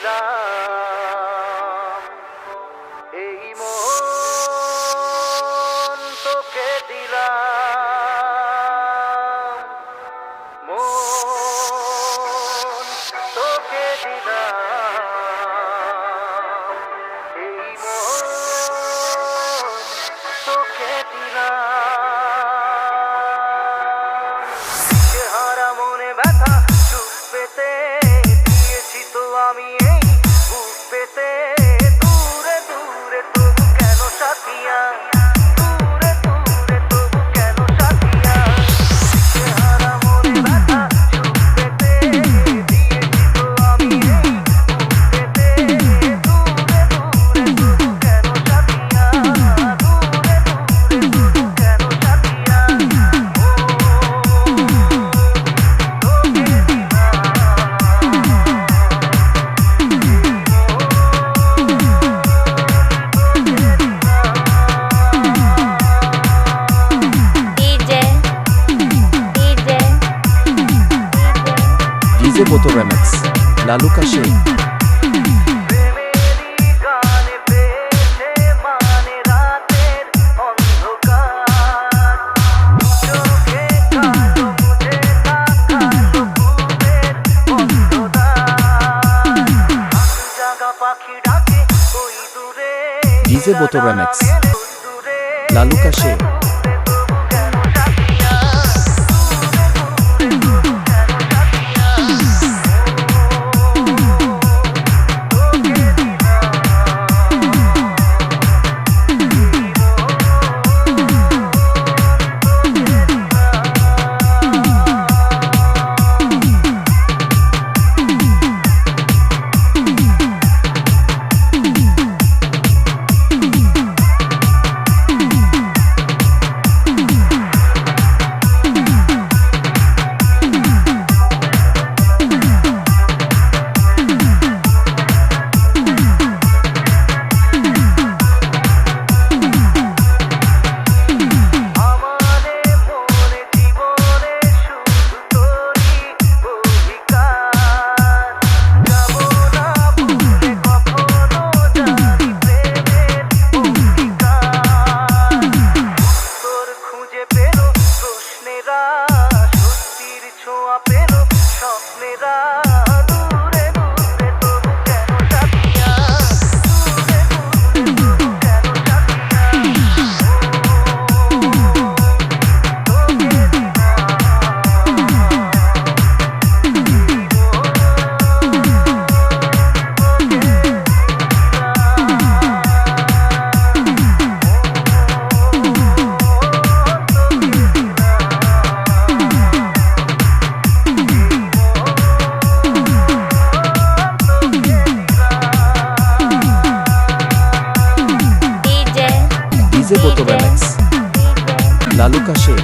দিলাম, এই মন তোকে দিলাম, মন তোকে দিলাম, এই মন তোকে দিলাম। চেহারা মনে ব্যথা সুখ পেতে দিয়েছি তো আমি এই বুক পেতে, দূরে দূরে তবু কেন সাথিয়া, দূরে দূরে তবু কেন সাথিয়া। চেহারা মনে ব্যথা সুখ পেতে দিয়েছি তো আমি এই বুক পেতে, দূরে দূরে তবু কেন সাথিয়া, দূরে দূরে তবু কেন সাথিয়া। ডিজে বোতো রেমিক্স লালু কাশে। প্রেমেরই গানে পেয়েছে মানে রাতের অন্ধকার, চোখে কালো মুছে তাকালো ঘুমের অন্ধকার। জাগা পাখি ডাকে ওই দূরে, ডিজে বোতো রেমিক্স দূরে লালু কাশে। তবু কেন সাথিয়া, দূরে দূরে তবু কেন সাথিয়া। আমারে মনে জীবনে শুধু তোরই অধিকার, যাব না ভুলে কখনো জানি প্রেমের অঙ্গীকার। উত্তর খুঁজে পেল প্রশ্নেরা, সত্যির ছোঁয়া পেল স্বপ্নেরা, দূরে দূরে তবু কেন সাথিয়া, দূরে দূরে তবু কেন সাথিয়া। ডিজে বোতো রেমিক্স লালু কাশে।